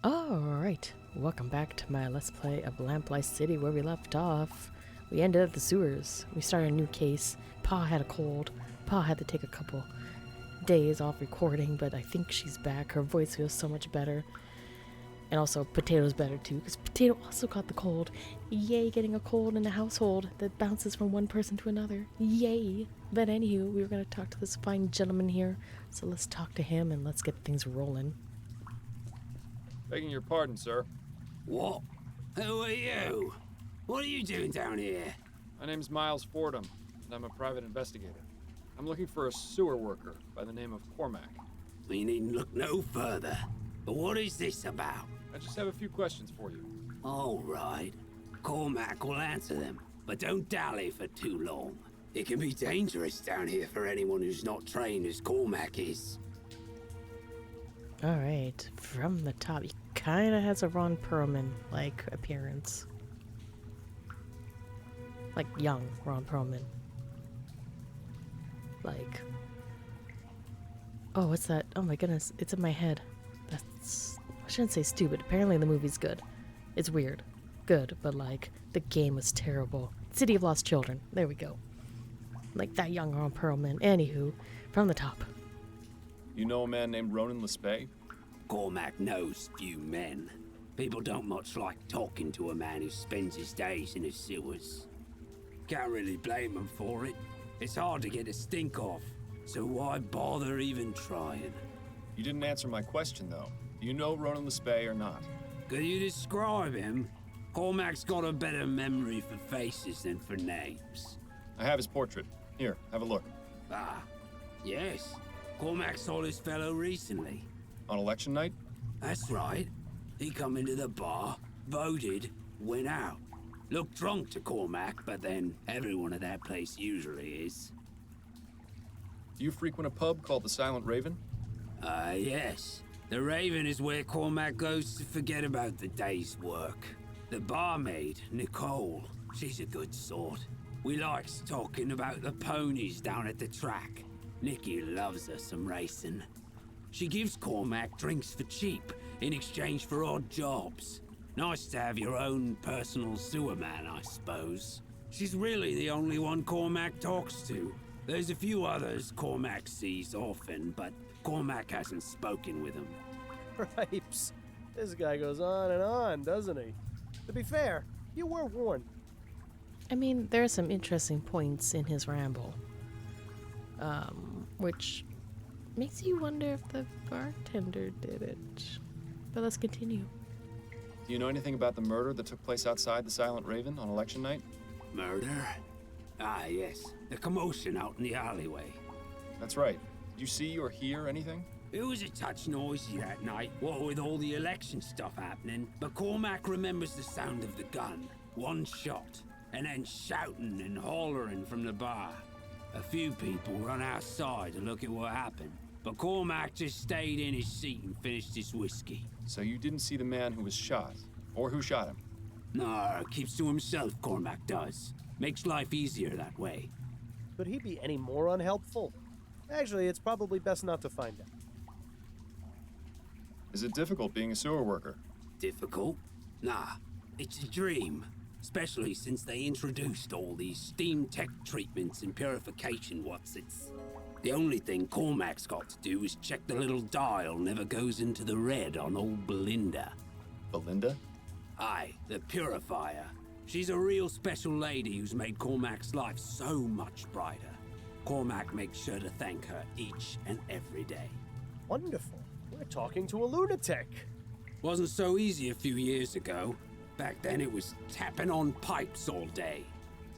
Alright, welcome back to my Let's Play of Lamplight City where we left off. We ended at the sewers. We started a new case. Pa had a cold. Pa had to take a couple days off recording, but I think she's back. Her voice feels so much better. And also, Potato's better too, because Potato also got the cold. Yay, getting a cold in a household that bounces from one person to another. Yay! But anywho, we were going to talk to this fine gentleman here, so let's talk to him and let's get things rolling. Begging your pardon, sir. What? Who are you? What are you doing down here? My name's Miles Fordham, and I'm a private investigator. I'm looking for a sewer worker by the name of Cormac. We needn't look no further. But what is this about? I just have a few questions for you. All right. Cormac will answer them, but don't dally for too long. It can be dangerous down here for anyone who's not trained as Cormac is. Alright, from the top, he kinda has a Ron Perlman-like appearance. Like young Ron Perlman. Like... Oh, what's that? Oh my goodness, it's in my head. That's... I shouldn't say stupid. Apparently the movie's good. It's weird. Good, but like, the game was terrible. City of Lost Children. There we go. Like that young Ron Perlman. Anywho, from the top. You know a man named Ronan Lespay? Cormac knows few men. People don't much like talking to a man who spends his days in the sewers. Can't really blame him for it. It's hard to get a stink off, so why bother even trying? You didn't answer my question, though. Do you know Ronan Lespay or not? Could you describe him? Cormac's got a better memory for faces than for names. I have his portrait. Here, have a look. Ah, yes. Cormac saw this fellow recently. On election night? That's right. He come into the bar, voted, went out. Looked drunk to Cormac, but then everyone at that place usually is. Do you frequent a pub called the Silent Raven? Yes. The Raven is where Cormac goes to forget about the day's work. The barmaid, Nicole, she's a good sort. We likes talking about the ponies down at the track. Nikki loves her some racing. She gives Cormac drinks for cheap in exchange for odd jobs. Nice to have your own personal sewer man, I suppose. She's really the only one Cormac talks to. There's a few others Cormac sees often, but Cormac hasn't spoken with them. Cripes. This guy goes on and on, doesn't he? To be fair, you were warned. I mean, there are some interesting points in his ramble. Which makes you wonder if the bartender did it. But let's continue. Do you know anything about the murder that took place outside the Silent Raven on election night? Murder? Ah, yes. The commotion out in the alleyway. That's right. Did you see or hear anything? It was a touch noisy that night, what with all the election stuff happening, but Cormac remembers the sound of the gun. One shot, and then shouting and hollering from the bar. A few people run outside to look at what happened, but Cormac just stayed in his seat and finished his whiskey. So you didn't see the man who was shot, or who shot him? No, keeps to himself, Cormac does. Makes life easier that way. Could he be any more unhelpful? Actually, it's probably best not to find out. Is it difficult being a sewer worker? Difficult? Nah, it's a dream. Especially since they introduced all these steam tech treatments and purification whatsits. The only thing Cormac's got to do is check the little dial never goes into the red on old Belinda. Belinda? Aye, the purifier. She's a real special lady who's made Cormac's life so much brighter. Cormac makes sure to thank her each and every day. Wonderful. We're talking to a lunatic. Wasn't so easy a few years ago. Back then it was tapping on pipes all day.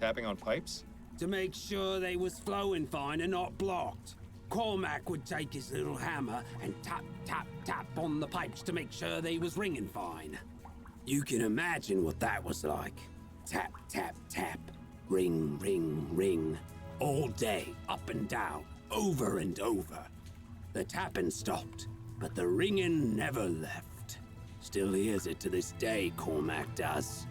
Tapping on pipes? To make sure they was flowing fine and not blocked. Cormac would take his little hammer and tap, tap, tap on the pipes to make sure they was ringing fine. You can imagine what that was like. Tap, tap, tap. Ring, ring, ring. All day, up and down, over and over. The tapping stopped, but the ringing never left. Still hears it to this day, Cormac does.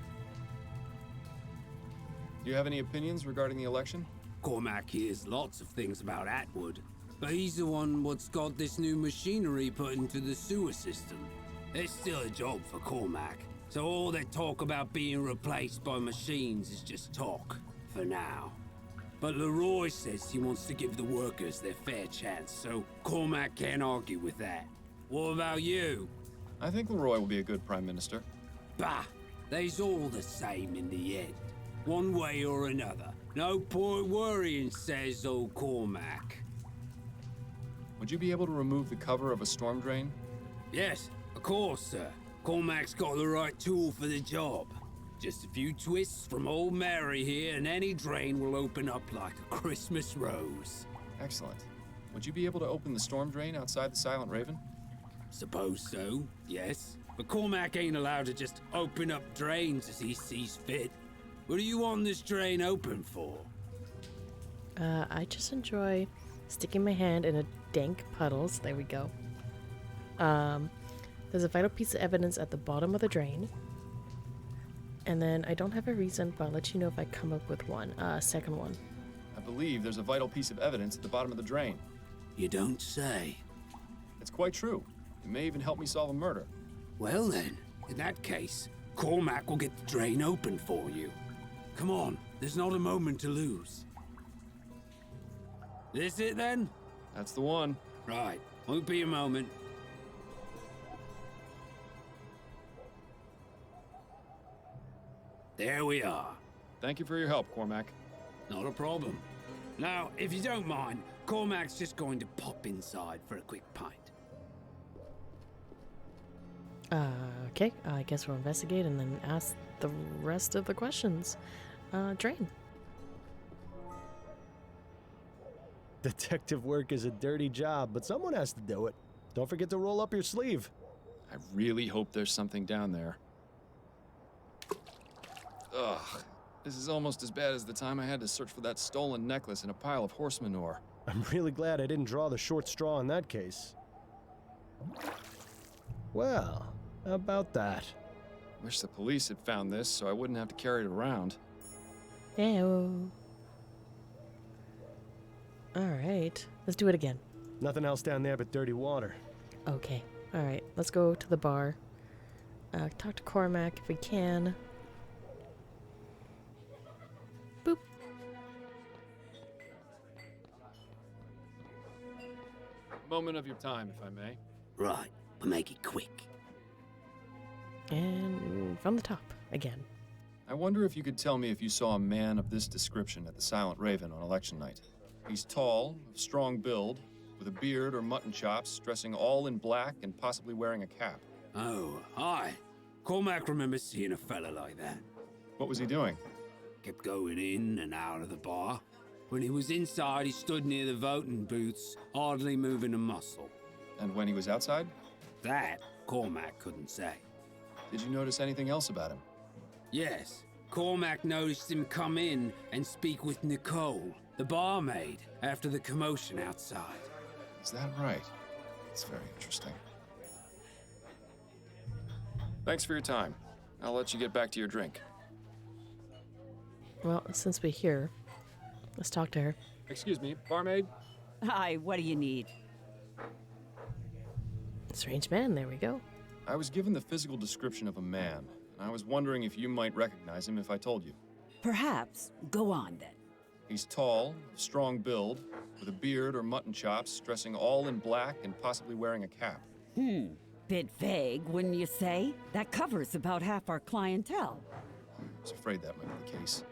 Do you have any opinions regarding the election? Cormac hears lots of things about Atwood, but he's the one what's got this new machinery put into the sewer system. There's still a job for Cormac, so all that talk about being replaced by machines is just talk, for now. But Leroy says he wants to give the workers their fair chance, so Cormac can't argue with that. What about you? I think Leroy will be a good prime minister. Bah, they's all the same in the end. One way or another. No point worrying, says old Cormac. Would you be able to remove the cover of a storm drain? Yes, of course, sir. Cormac's got the right tool for the job. Just a few twists from old Mary here, and any drain will open up like a Christmas rose. Excellent. Would you be able to open the storm drain outside the Silent Raven? Suppose so, yes. But Cormac ain't allowed to just open up drains as he sees fit. What do you want this drain open for? I just enjoy sticking my hand in a dank puddles. There we go. There's a vital piece of evidence at the bottom of the drain. And then I don't have a reason, but I'll let you know if I come up with one. Second one. I believe there's a vital piece of evidence at the bottom of the drain. You don't say. It's quite true. It may even help me solve a murder. Well then, in that case, Cormac will get the drain open for you. Come on, there's not a moment to lose. This it then? That's the one. Right, won't be a moment. There we are. Thank you for your help, Cormac. Not a problem. Now, if you don't mind, Cormac's just going to pop inside for a quick pint. Okay, I guess we'll investigate and then ask the rest of the questions. Drain. Detective work is a dirty job, but someone has to do it. Don't forget to roll up your sleeve. I really hope there's something down there. Ugh, this is almost as bad as the time I had to search for that stolen necklace in a pile of horse manure. I'm really glad I didn't draw the short straw in that case. Well, how about that? Wish the police had found this so I wouldn't have to carry it around. Ew. Alright, let's do it again. Nothing else down there but dirty water. Okay, alright, let's go to the bar. Talk to Cormac if we can. Boop. Moment of your time, if I may. Right, we'll make it quick. And from the top, again. I wonder if you could tell me if you saw a man of this description at the Silent Raven on election night. He's tall, of strong build, with a beard or mutton chops, dressing all in black and possibly wearing a cap. Oh, hi. Cormac remembers seeing a fella like that. What was he doing? Kept going in and out of the bar. When he was inside, he stood near the voting booths, hardly moving a muscle. And when he was outside? That, Cormac couldn't say. Did you notice anything else about him? Yes, Cormac noticed him come in and speak with Nicole, the barmaid, after the commotion outside. Is that right? It's very interesting. Thanks for your time. I'll let you get back to your drink. Well, since we're here, let's talk to her. Excuse me, barmaid? Hi, what do you need? Strange man, there we go. I was given the physical description of a man, and I was wondering if you might recognize him if I told you. Perhaps. Go on, then. He's tall, of strong build, with a beard or mutton chops, dressing all in black and possibly wearing a cap. Bit vague, wouldn't you say? That covers about half our clientele. I was afraid that might be the case.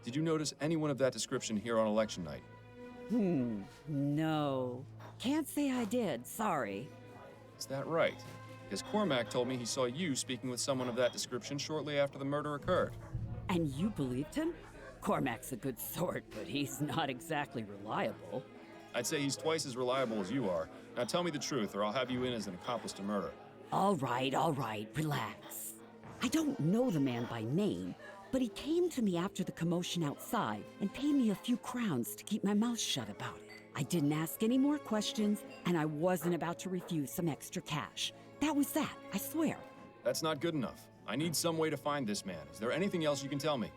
Did you notice anyone of that description here on election night? No. Can't say I did, sorry. Is that right? Because Cormac told me he saw you speaking with someone of that description shortly after the murder occurred. And you believed him? Cormac's a good sort, but he's not exactly reliable. I'd say he's twice as reliable as you are. Now tell me the truth, or I'll have you in as an accomplice to murder. All right, relax. I don't know the man by name, but he came to me after the commotion outside and paid me a few crowns to keep my mouth shut about it. I didn't ask any more questions, and I wasn't about to refuse some extra cash. That was that, I swear. That's not good enough. I need some way to find this man. Is there anything else you can tell me?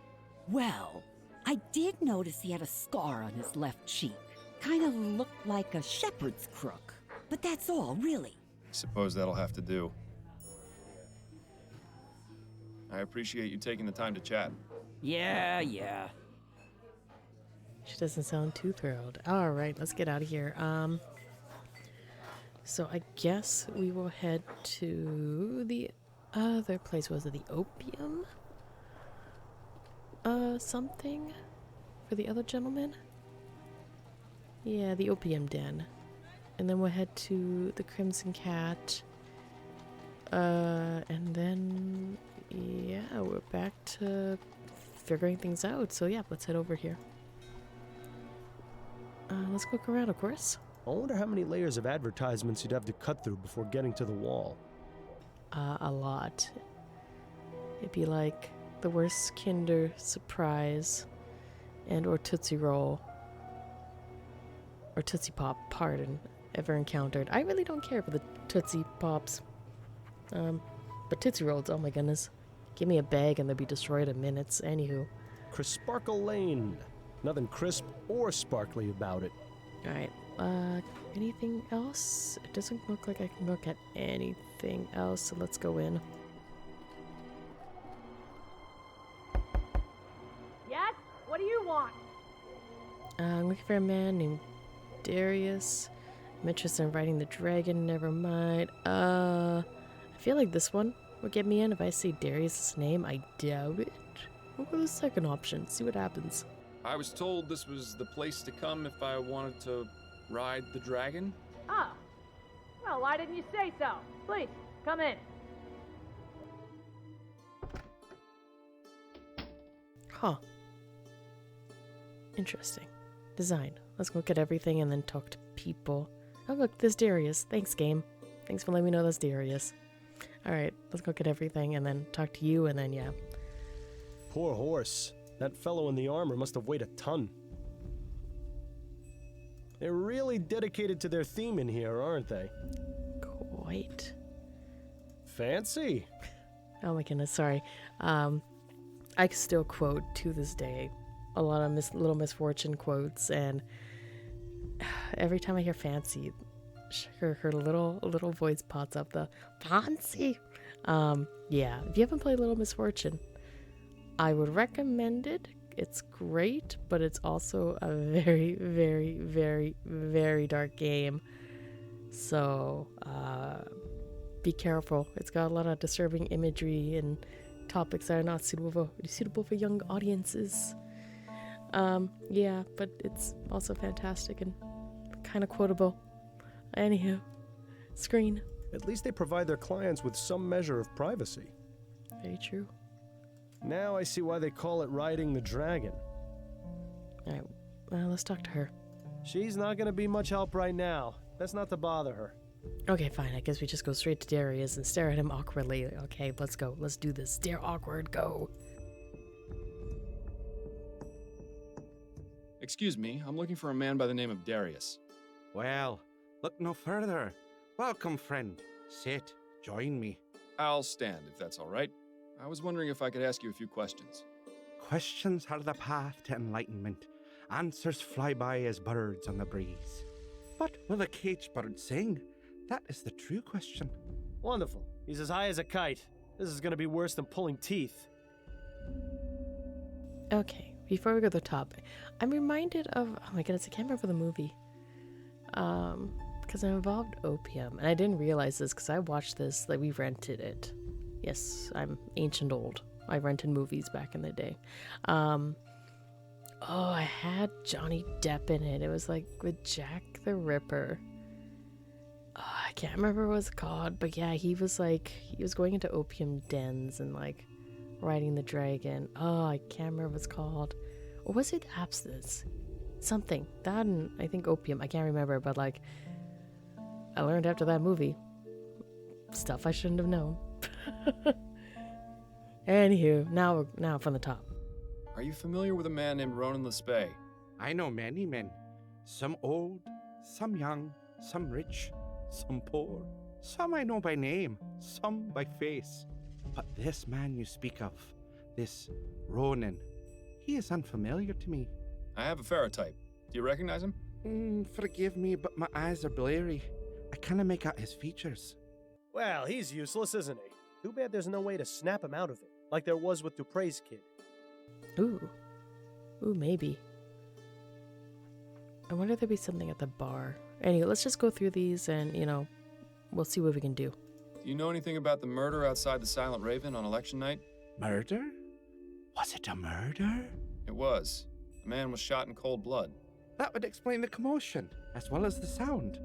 Well, I did notice he had a scar on his left cheek. Kind of looked like a shepherd's crook. But that's all, really. I suppose that'll have to do. I appreciate you taking the time to chat. Yeah. She doesn't sound too thrilled. All right, let's get out of here. So I guess we will head to the other place. Was it the opium? Something for the other gentleman? Yeah, the opium den. And then we'll head to the Crimson Cat. And then, yeah, we're back to figuring things out. So yeah, let's head over here. Let's look around, of course. I wonder how many layers of advertisements you'd have to cut through before getting to the wall. A lot. It'd be like the worst Kinder Surprise and or Tootsie Roll or Tootsie Pop, pardon, ever encountered. I really don't care for the Tootsie Pops. But Tootsie Rolls, oh my goodness. Give me a bag and they'll be destroyed in minutes. Anywho. Crisparkle Lane. Nothing crisp or sparkly about it. Alright, anything else? It doesn't look like I can look at anything else, so let's go in. Yes? What do you want? I'm looking for a man named Darius. I'm interested in riding the dragon, never mind. I feel like this one would get me in if I say Darius' name. I doubt it. We'll go to the second option, see what happens. I was told this was the place to come if I wanted to ride the dragon. Oh. Well, why didn't you say so? Please, come in. Huh. Interesting. Design. Let's look at everything and then talk to people. Oh look, there's Darius. Thanks, game. Thanks for letting me know that's Darius. Alright, let's look at everything and then talk to you and then yeah. Poor horse. That fellow in the armor must have weighed a ton. They're really dedicated to their theme in here, aren't they? Quite. Fancy. Oh my goodness, sorry. I still quote to this day a lot of Little Misfortune quotes, and every time I hear fancy, her little voice pops up, the fancy. Yeah, if you haven't played Little Misfortune, I would recommend it. It's great, but it's also a very, very, very, very dark game. So, be careful. It's got a lot of disturbing imagery and topics that are not suitable for young audiences. Yeah, but it's also fantastic and kind of quotable. Anywho, screen. At least they provide their clients with some measure of privacy. Very true. Now I see why they call it riding the dragon. Alright, well, let's talk to her. She's not gonna be much help right now. That's not to bother her. Okay, fine. I guess we just go straight to Darius and stare at him awkwardly. Okay, let's go. Let's do this. Stare awkward, go. Excuse me, I'm looking for a man by the name of Darius. Well, look no further. Welcome, friend. Sit, join me. I'll stand, if that's all right. I was wondering if I could ask you a few questions. Questions are the path to enlightenment. Answers fly by as birds on the breeze. What will a caged bird sing? That is the true question. Wonderful. He's as high as a kite. This is gonna be worse than pulling teeth. Okay, before we go to the top, I'm reminded of, oh my goodness, I can't remember the movie. Because it involved opium, and I didn't realize this because I watched this, like we rented it. Yes, I'm ancient old. I rented movies back in the day. Oh, I had Johnny Depp in it. It was like with Jack the Ripper. Oh, I can't remember what it was called, but yeah, he was going into opium dens and like riding the dragon. Oh, I can't remember what it's called. Or was it abstinence? Something. That and I think opium. I can't remember, but like I learned after that movie stuff I shouldn't have known. Anywho, now from the top. Are you familiar with a man named Ronan Lespay? I know many men. Some old, some young, some rich, some poor. Some I know by name, some by face. But this man you speak of, this Ronan, he is unfamiliar to me. I have a ferrotype. Do you recognize him? Forgive me, but my eyes are blurry. I cannot make out his features. Well, he's useless, isn't he? Too bad there's no way to snap him out of it. like there was with Dupre's kid. Ooh, maybe. I wonder if there'd be something at the bar. Anyway, let's just go through these and, we'll see what we can do. Do you know anything about the murder outside the Silent Raven on election night? Murder? Was it a murder? It was. A man was shot in cold blood. That would explain the commotion, as well as the sound.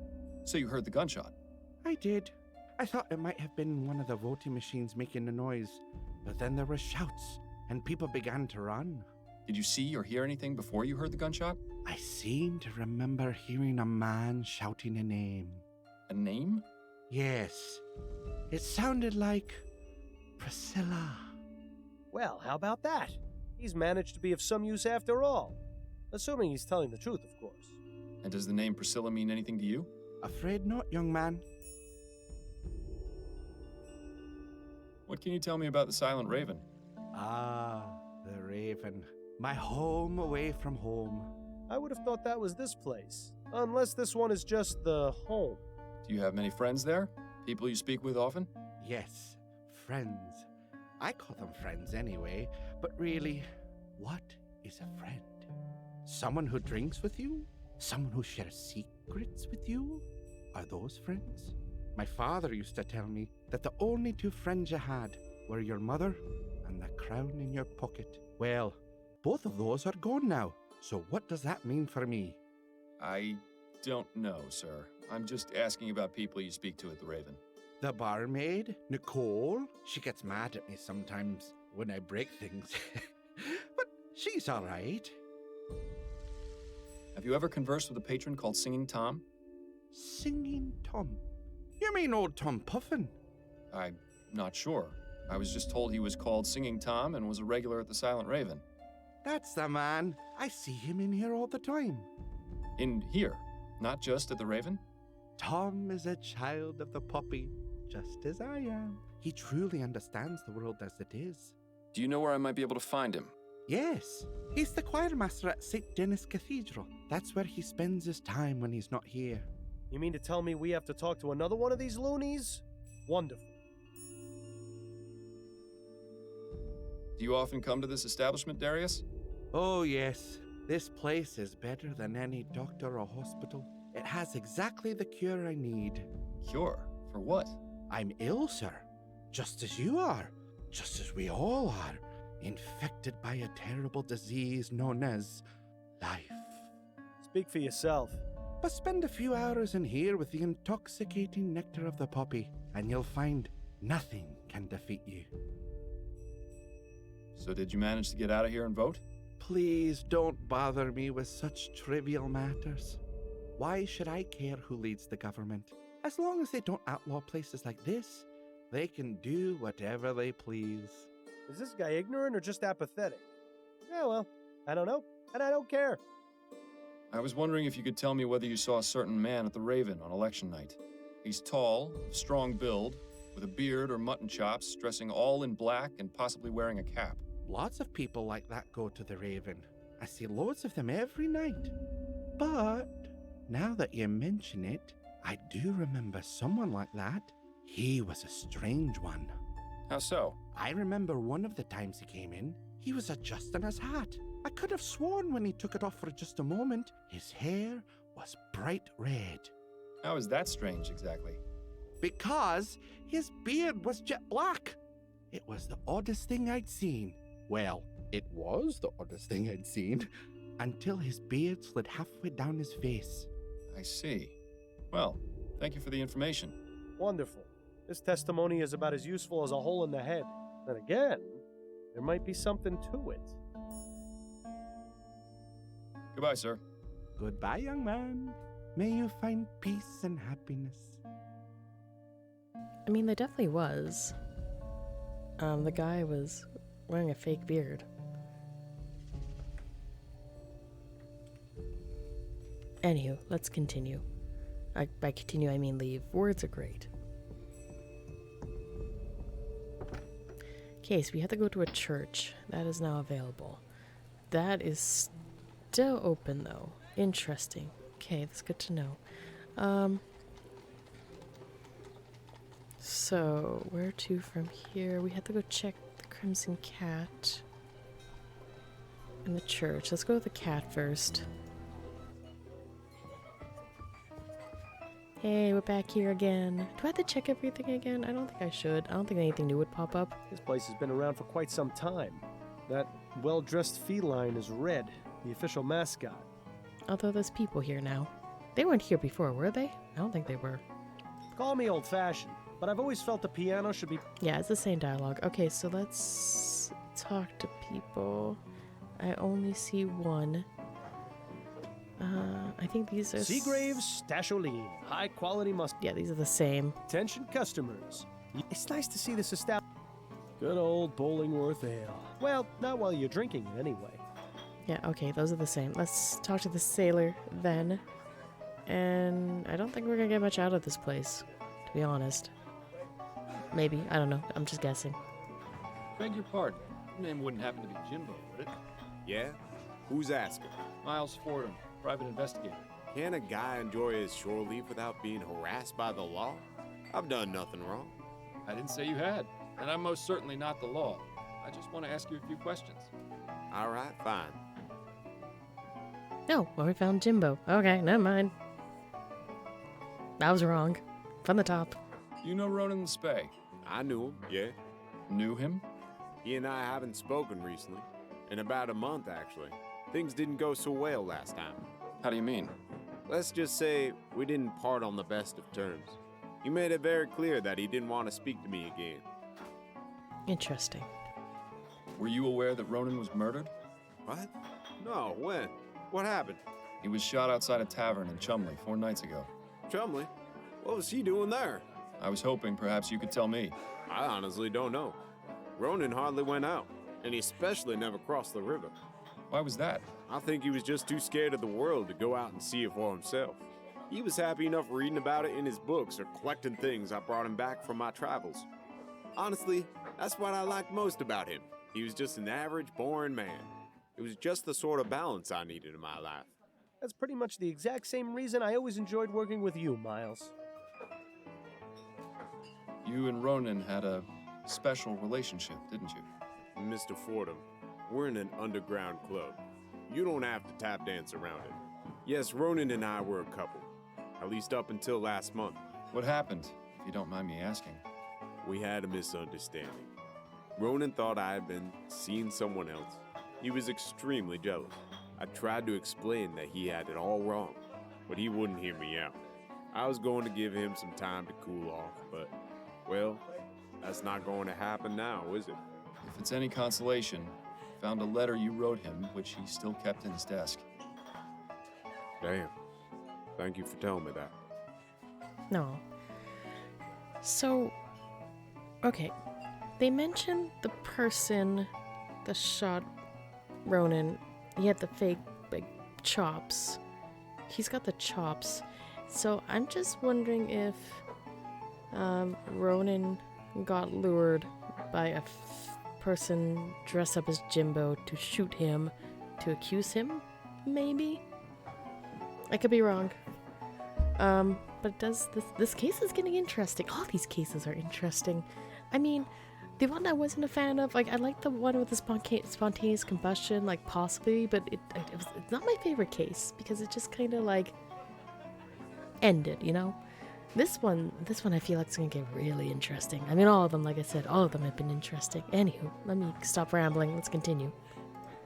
So you heard the gunshot? I did. I thought it might have been one of the voting machines making the noise, but then there were shouts, and people began to run. Did you see or hear anything before you heard the gunshot? I seem to remember hearing a man shouting a name. A name? Yes. It sounded like Priscilla. Well, how about that? He's managed to be of some use after all. Assuming he's telling the truth, of course. And does the name Priscilla mean anything to you? Afraid not, young man. What can you tell me about the Silent Raven? Ah, the Raven. My home away from home. I would have thought that was this place. Unless this one is just the home. Do you have many friends there? People you speak with often? Yes, friends. I call them friends anyway, but really, what is a friend? Someone who drinks with you? Someone who shares secrets with you? Are those friends? My father used to tell me that the only two friends you had were your mother and the crown in your pocket. Well, both of those are gone now, so what does that mean for me? I don't know, sir. I'm just asking about people you speak to at the Raven. The barmaid, Nicole, she gets mad at me sometimes when I break things. But she's all right. Have you ever conversed with a patron called Singing Tom? Singing Tom? You mean old Tom Puffin? I'm not sure. I was just told he was called Singing Tom and was a regular at the Silent Raven. That's the man. I see him in here all the time. In here, not just at the Raven? Tom is a child of the poppy, just as I am. He truly understands the world as it is. Do you know where I might be able to find him? Yes, he's the choir master at St. Denis Cathedral. That's where he spends his time when he's not here. You mean to tell me we have to talk to another one of these loonies? Wonderful. Do you often come to this establishment, Darius? Oh, yes. This place is better than any doctor or hospital. It has exactly the cure I need. Cure? For what? I'm ill, sir. Just as you are. Just as we all are. Infected by a terrible disease known as life. Speak for yourself. But spend a few hours in here with the intoxicating nectar of the poppy, and you'll find nothing can defeat you. So did you manage to get out of here and vote? Please don't bother me with such trivial matters. Why should I care who leads the government? As long as they don't outlaw places like this, they can do whatever they please. Is this guy ignorant or just apathetic? Yeah, well, I don't know, and I don't care. I was wondering if you could tell me whether you saw a certain man at the Raven on election night. He's tall, of strong build, with a beard or mutton chops, dressing all in black and possibly wearing a cap. Lots of people like that go to the Raven. I see loads of them every night. But now that you mention it, I do remember someone like that. He was a strange one. How so? I remember one of the times he came in, he was adjusting his hat. I could have sworn when he took it off for just a moment, his hair was bright red. How is that strange, exactly? Because his beard was jet black. It was the oddest thing I'd seen. Well, it was the oddest thing I'd seen, until his beard slid halfway down his face. I see. Well, thank you for the information. Wonderful. This testimony is about as useful as a hole in the head. Then again, there might be something to it. Goodbye, sir. Goodbye, young man. May you find peace and happiness. I mean, there definitely was. The guy was wearing a fake beard. Anywho, let's continue. By continue, I mean leave. Words are great. Okay, so we have to go to a church. That is now available. That is still open, though. Interesting. Okay, that's good to know. So, where to from here? We have to go check the Crimson Cat. And the church. Let's go with the cat first. Hey, we're back here again. Do I have to check everything again? I don't think I should. I don't think anything new would pop up. This place has been around for quite some time. That well-dressed feline is Red, the official mascot. Although there's people here now. They weren't here before, were they? I don't think they were. Call me old-fashioned, but I've always felt the piano should be... Yeah, it's the same dialogue. Okay, so let's talk to people. I only see one. I think these are... Seagrave's Stasholine. High-quality must... Yeah, these are the same. Attention customers. It's nice to see this established... Good old Bollingworth Ale. Well, not while you're drinking it anyway. Yeah, okay, those are the same. Let's talk to the sailor then. And I don't think we're gonna get much out of this place, to be honest. Maybe, I don't know. I'm just guessing. Beg your pardon. Your name wouldn't happen to be Jimbo, would it? Yeah? Who's asking? Miles Fordham, private investigator. Can a guy enjoy his shore leave without being harassed by the law? I've done nothing wrong. I didn't say you had, and I'm most certainly not the law. I just want to ask you a few questions. All right, fine. No, well, we found Jimbo. Okay, never mind. I was wrong. From the top. You know Ronan the Spey? I knew him, yeah. Knew him? He and I haven't spoken recently. In about a month, actually. Things didn't go so well last time. How do you mean? Let's just say we didn't part on the best of terms. He made it very clear that he didn't want to speak to me again. Interesting. Were you aware that Ronan was murdered? What? No, when? What happened? He was shot outside a tavern in Chumley 4 nights ago. Chumley? What was he doing there? I was hoping perhaps you could tell me. I honestly don't know. Ronan hardly went out, and he especially never crossed the river. Why was that? I think he was just too scared of the world to go out and see it for himself. He was happy enough reading about it in his books or collecting things I brought him back from my travels. Honestly, that's what I liked most about him. He was just an average, boring man. It was just the sort of balance I needed in my life. That's pretty much the exact same reason I always enjoyed working with you, Miles. You and Ronan had a special relationship, didn't you? Mr. Fordham, we're in an underground club. You don't have to tap dance around it. Yes, Ronan and I were a couple, at least up until last month. What happened, if you don't mind me asking? We had a misunderstanding. Ronan thought I had been seeing someone else. He was extremely jealous. I tried to explain that he had it all wrong, but he wouldn't hear me out. I was going to give him some time to cool off, but, well, that's not going to happen now, is it? If it's any consolation, I found a letter you wrote him, which he still kept in his desk. Damn. Thank you for telling me that. No. So, okay. They mentioned the person that shot Ronan. He had the fake, like, chops. He's got the chops. So I'm just wondering if Ronan got lured by a person dressed up as Jimbo to shoot him, to accuse him, maybe? I could be wrong. But this case is getting interesting. All these cases are interesting. I mean, the one I wasn't a fan of, like, I like the one with the spontaneous combustion, like, possibly, but it's not my favorite case, because it just kind of, like, ended, you know? This one I feel like it's gonna get really interesting. I mean, all of them, like I said, all of them have been interesting. Anywho, let me stop rambling. Let's continue.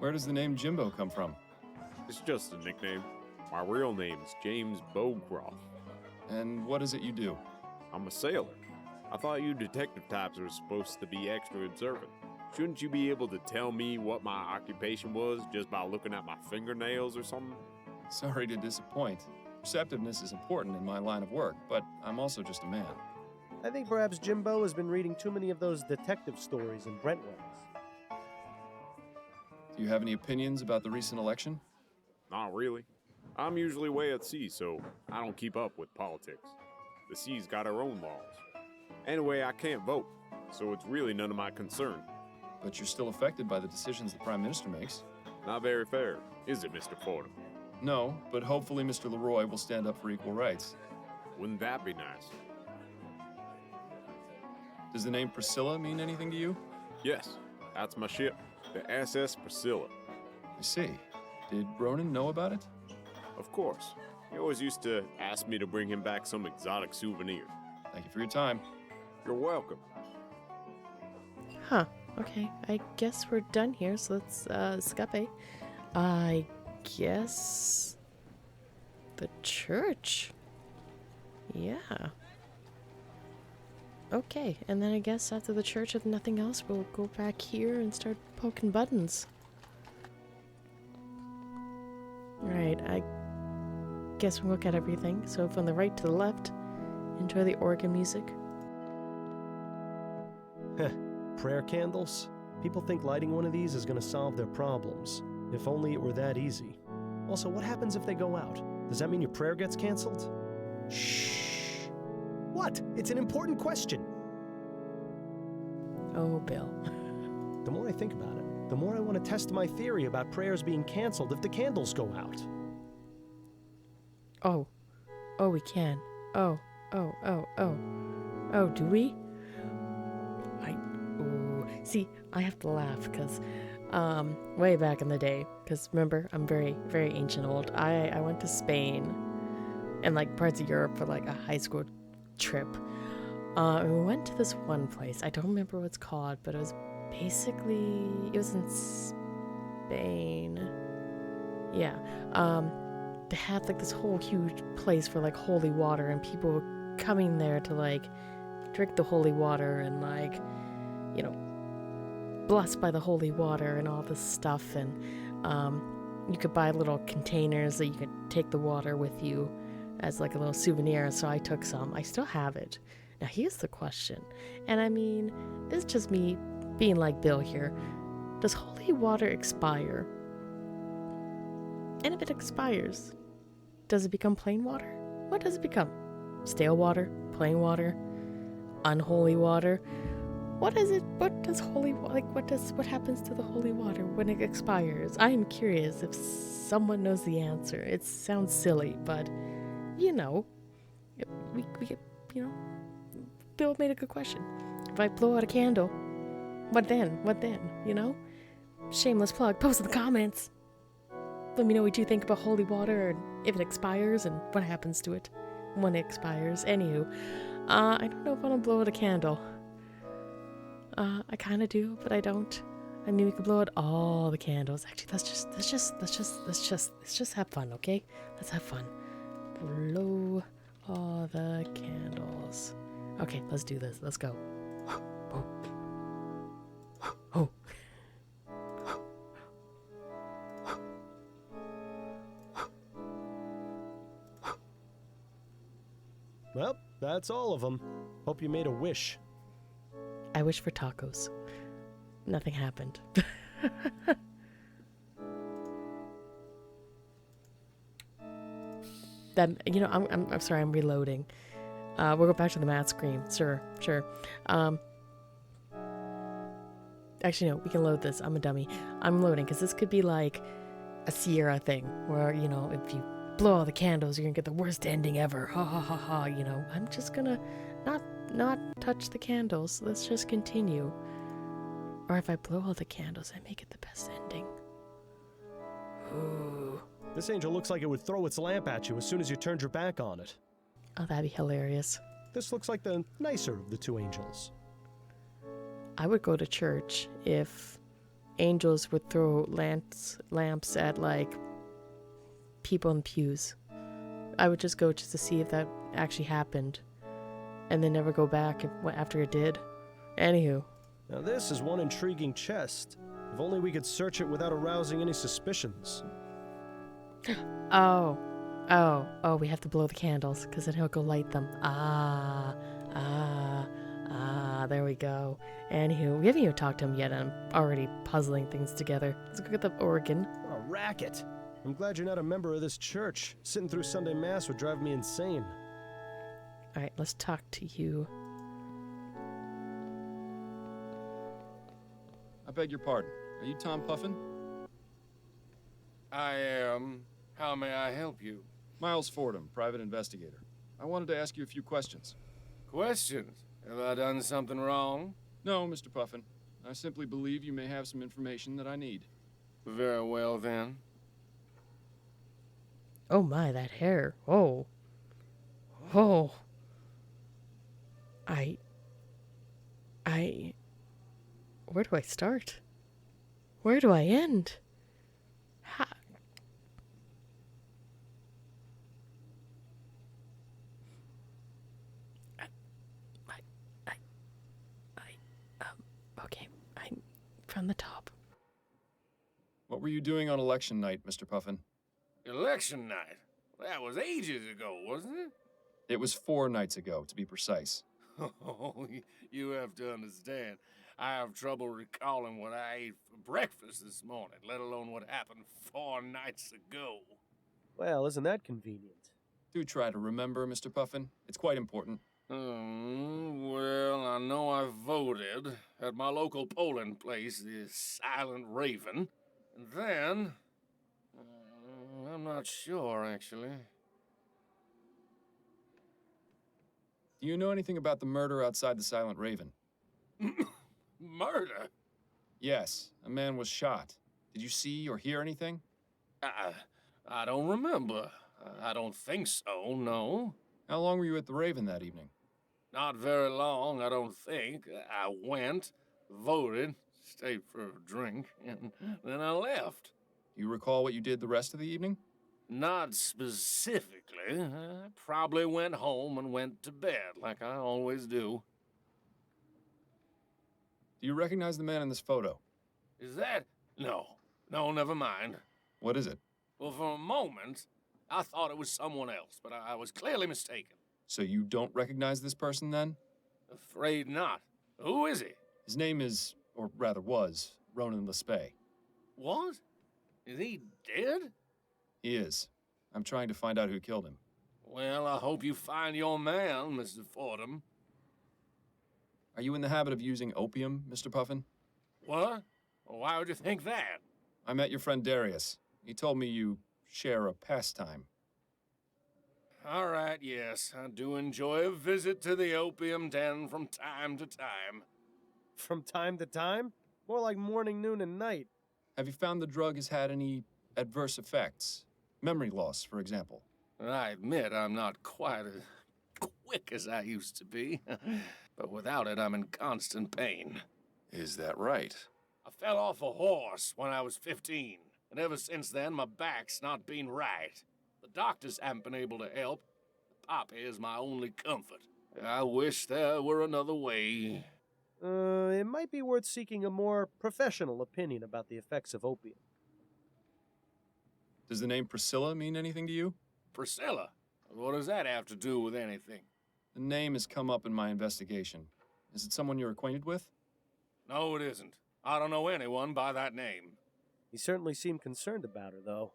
Where does the name Jimbo come from? It's just a nickname. My real name's James Bowcroft. And what is it you do? I'm a sailor. I thought you detective types were supposed to be extra observant. Shouldn't you be able to tell me what my occupation was just by looking at my fingernails or something? Sorry to disappoint. Perceptiveness is important in my line of work, but I'm also just a man. I think perhaps Jimbo has been reading too many of those detective stories in Brentwood. Do you have any opinions about the recent election? Not really. I'm usually way at sea, so I don't keep up with politics. The sea's got her own laws. Anyway, I can't vote, so it's really none of my concern. But you're still affected by the decisions the Prime Minister makes. Not very fair, is it, Mr. Fordham? No, but hopefully Mr. Leroy will stand up for equal rights. Wouldn't that be nice? Does the name Priscilla mean anything to you? Yes. That's my ship, the SS Priscilla. I see. Did Ronan know about it? Of course. He always used to ask me to bring him back some exotic souvenir. Thank you for your time. You're welcome. Huh. Okay. I guess we're done here, so let's escape. I guess the church. Yeah. Okay, and then I guess after the church, if nothing else, we'll go back here and start poking buttons. Alright, I guess we'll look at everything. So from the right to the left, enjoy the organ music. Prayer candles? People think lighting one of these is gonna solve their problems. If only it were that easy. Also, what happens if they go out? Does that mean your prayer gets canceled? Shh. What? It's an important question. Oh, Bill. The more I think about it, the more I want to test my theory about prayers being canceled if the candles go out. Oh. Oh, we can. Oh, do we? See, I have to laugh because way back in the day, because remember, I'm very, very ancient old. I went to Spain and like parts of Europe for like a high school trip. We went to this one place. I don't remember what it's called, but it was in Spain. Yeah. They had like this whole huge place for like holy water, and people were coming there to like drink the holy water and like, you know, blessed by the holy water and all this stuff. And you could buy little containers that you could take the water with you as like a little souvenir. So I took some. I still have it. Now here's the question, and I mean, this is just me being like Bill here. Does holy water expire? And if it expires, does it become plain water? What does it become? Stale water? Plain water? Unholy water? What is it? What does holy, like, what happens to the holy water when it expires? I am curious if someone knows the answer. It sounds silly, but, you know, we get, you know, Bill made a good question. If I blow out a candle, what then? What then? You know? Shameless plug. Post in the comments. Let me know what you think about holy water and if it expires and what happens to it when it expires. Anywho, I don't know if I want to blow out a candle. I kind of do, but I don't. I mean, we could blow out all the candles. Actually, let's just have fun, okay? Let's have fun. Blow all the candles. Okay, let's do this. Let's go. Oh. Oh. Well, that's all of them. Hope you made a wish. I wish for tacos. Nothing happened. That, you know, I'm sorry, I'm reloading. We'll go back to the matte screen. Sure. Actually, no, we can load this. I'm a dummy. I'm loading, because this could be like a Sierra thing, where, you know, if you blow all the candles, you're gonna get the worst ending ever. Ha ha ha ha, you know. I'm just gonna not touch the candles. Let's just continue. Or if I blow all the candles, I make it the best ending. Ooh. This angel looks like it would throw its lamp at you as soon as you turned your back on it. Oh, that'd be hilarious. This looks like the nicer of the two angels. I would go to church if angels would throw lamps at, like, people in pews. I would just go just to see if that actually happened, and then never go back after it did. Anywho. Now this is one intriguing chest. If only we could search it without arousing any suspicions. Oh, we have to blow the candles, because then he'll go light them. There we go. Anywho, we haven't even talked to him yet, and I'm already puzzling things together. Let's go get the organ. What a racket. I'm glad you're not a member of this church. Sitting through Sunday Mass would drive me insane. Alright, let's talk to you. I beg your pardon. Are you Tom Puffin? I am. How may I help you? Miles Fordham, private investigator. I wanted to ask you a few questions. Questions? Have I done something wrong? No, Mr. Puffin. I simply believe you may have some information that I need. Very well, then. Oh my, that hair. Oh. Oh. Where do I start? Where do I end? Ha. Okay, I'm from the top. What were you doing on election night, Mr. Puffin? Election night? That was ages ago, wasn't it? It was 4 nights ago, to be precise. Oh, you have to understand. I have trouble recalling what I ate for breakfast this morning, let alone what happened 4 nights ago. Well, isn't that convenient? Do try to remember, Mr. Puffin. It's quite important. Well, I know I voted at my local polling place, the Silent Raven. And then... I'm not sure, actually. Do you know anything about the murder outside the Silent Raven? Murder? Yes, a man was shot. Did you see or hear anything? I don't remember. I don't think so, no. How long were you at the Raven that evening? Not very long, I don't think. I went, voted, stayed for a drink, and then I left. Do you recall what you did the rest of the evening? Not specifically. I probably went home and went to bed, like I always do. Do you recognize the man in this photo? Is that? No, never mind. What is it? Well, for a moment, I thought it was someone else, but I was clearly mistaken. So you don't recognize this person, then? Afraid not. Who is he? His name is, or rather was, Ronan Lespay. What? Is he dead? He is. I'm trying to find out who killed him. Well, I hope you find your man, Mr. Fordham. Are you in the habit of using opium, Mr. Puffin? What? Well, why would you think that? I met your friend Darius. He told me you share a pastime. All right, yes, I do enjoy a visit to the opium den from time to time. From time to time? More like morning, noon, and night. Have you found the drug has had any adverse effects? Memory loss, for example. I admit I'm not quite as quick as I used to be, but without it, I'm in constant pain. Is that right? I fell off a horse when I was 15, and ever since then, my back's not been right. The doctors haven't been able to help. Poppy is my only comfort. I wish there were another way. It might be worth seeking a more professional opinion about the effects of opium. Does the name Priscilla mean anything to you? Priscilla? What does that have to do with anything? The name has come up in my investigation. Is it someone you're acquainted with? No, it isn't. I don't know anyone by that name. You certainly seem concerned about her, though.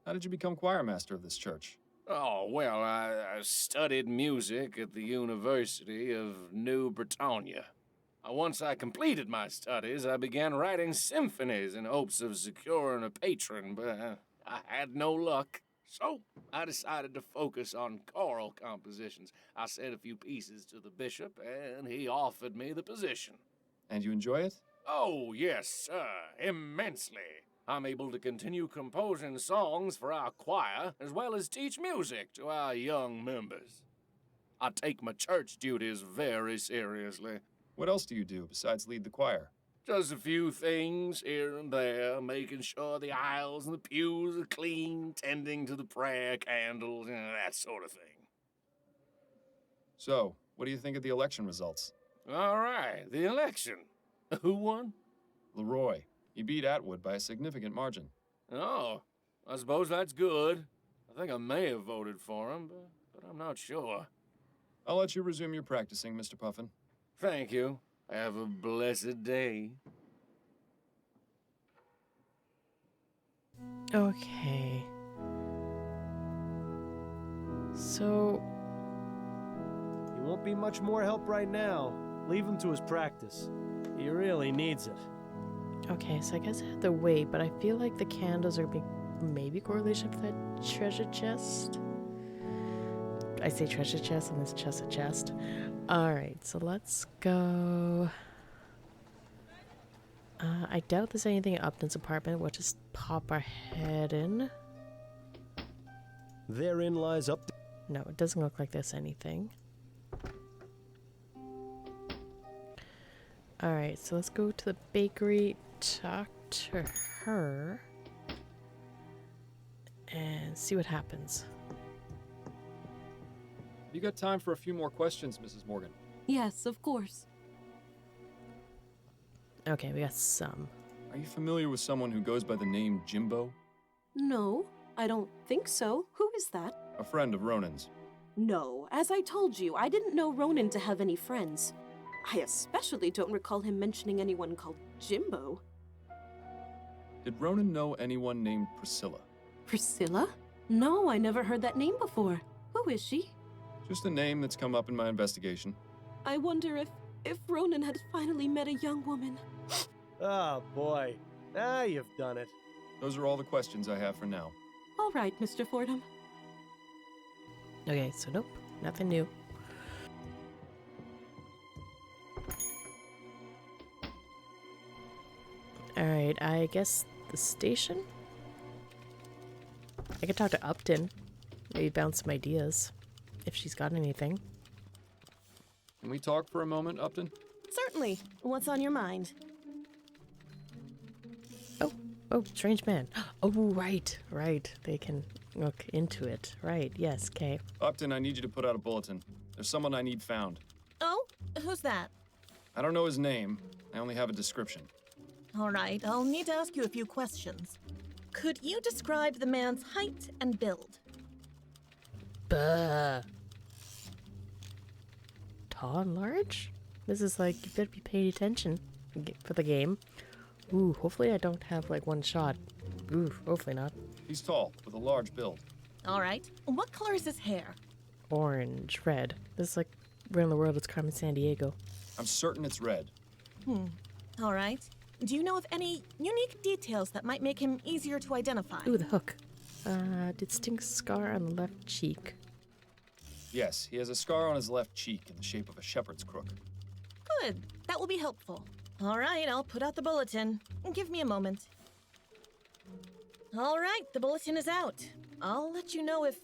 How did you become choir master of this church? Oh, well, I studied music at the University of New Britannia. Once I completed my studies, I began writing symphonies in hopes of securing a patron, but I had no luck. So I decided to focus on choral compositions. I said a few pieces to the bishop, and he offered me the position. And you enjoy it? Oh, yes, sir, immensely. I'm able to continue composing songs for our choir, as well as teach music to our young members. I take my church duties very seriously. What else do you do besides lead the choir? Just a few things here and there, making sure the aisles and the pews are clean, tending to the prayer candles, that sort of thing. So, what do you think of the election results? All right, the election. Who won? Leroy. He beat Atwood by a significant margin. Oh, I suppose that's good. I think I may have voted for him, but I'm not sure. I'll let you resume your practicing, Mr. Puffin. Thank you. Have a blessed day. Okay. So... He won't be much more help right now. Leave him to his practice. He really needs it. Okay, so I guess I had to wait, but I feel like the candles are maybe correlation for that treasure chest. I say treasure chest and this chest a chest. Alright, so let's go... I doubt there's anything in Upton's apartment. We'll just pop our head in. Therein lies up. No, it doesn't look like there's anything. Alright, so let's go to the bakery, talk to her, and see what happens. You got time for a few more questions, Mrs. Morgan? Yes, of course. Okay, we got some. Are you familiar with someone who goes by the name Jimbo? No, I don't think so. Who is that? A friend of Ronan's. No, as I told you, I didn't know Ronan to have any friends. I especially don't recall him mentioning anyone called Jimbo. Did Ronan know anyone named Priscilla? Priscilla? No, I never heard that name before. Who is she? Just a name that's come up in my investigation. I wonder if Ronan had finally met a young woman. Oh, boy. Ah, you've done it. Those are all the questions I have for now. All right, Mr. Fordham. Okay, so nope, nothing new. Alright, I guess the station? I could talk to Upton. Maybe bounce some ideas. If she's got anything. Can we talk for a moment, Upton? Certainly. What's on your mind? Oh, strange man. Oh, right. They can look into it. Right, yes, okay. Upton, I need you to put out a bulletin. There's someone I need found. Oh, who's that? I don't know his name. I only have a description. All right, I'll need to ask you a few questions. Could you describe the man's height and build? Buh. Tall and large? This is like, you better be paying attention for the game. Ooh, hopefully I don't have like one shot. Ooh, hopefully not. He's tall, with a large build. All right. What color is his hair? Orange, red. This is like, where in the world is Carmen Sandiego? I'm certain it's red. All right. Do you know of any unique details that might make him easier to identify? Ooh, the hook. Distinct scar on the left cheek. Yes, he has a scar on his left cheek in the shape of a shepherd's crook. Good. That will be helpful. All right, I'll put out the bulletin. Give me a moment. All right, the bulletin is out. I'll let you know if...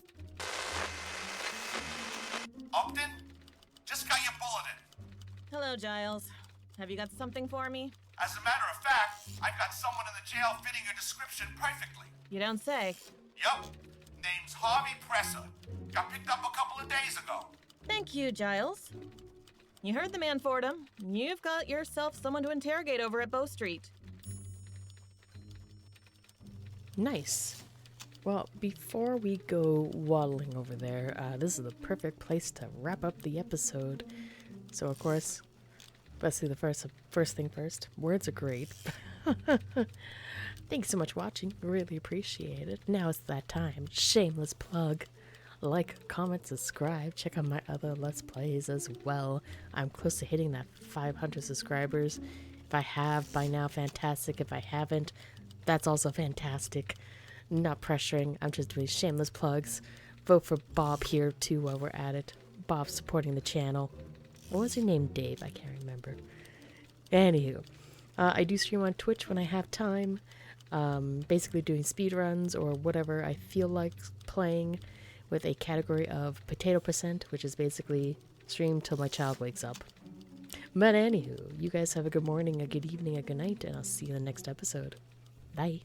Upton? Just got your bulletin. Hello, Giles. Have you got something for me? As a matter of fact, I've got someone in the jail fitting your description perfectly. You don't say. Yup. Name's Harvey Presser. Got picked up a couple of days ago. Thank you, Giles. You heard the man, Fordham. You've got yourself someone to interrogate over at Bow Street. Nice. Well, before we go waddling over there, this is the perfect place to wrap up the episode. So, of course, let's do the first thing first. Words are great. Thanks so much for watching. Really appreciate it. Now it's that time. Shameless plug. Like, comment, subscribe. Check out my other Let's Plays as well. I'm close to hitting that 500 subscribers. If I have by now, fantastic. If I haven't, that's also fantastic. Not pressuring. I'm just doing shameless plugs. Vote for Bob here too while we're at it. Bob supporting the channel. What was your name? Dave? I can't remember. Anywho, I do stream on Twitch when I have time. Basically doing speedruns or whatever I feel like playing, with a category of potato percent, which is basically stream till my child wakes up. But anywho, you guys have a good morning, a good evening, a good night, and I'll see you in the next episode. Bye.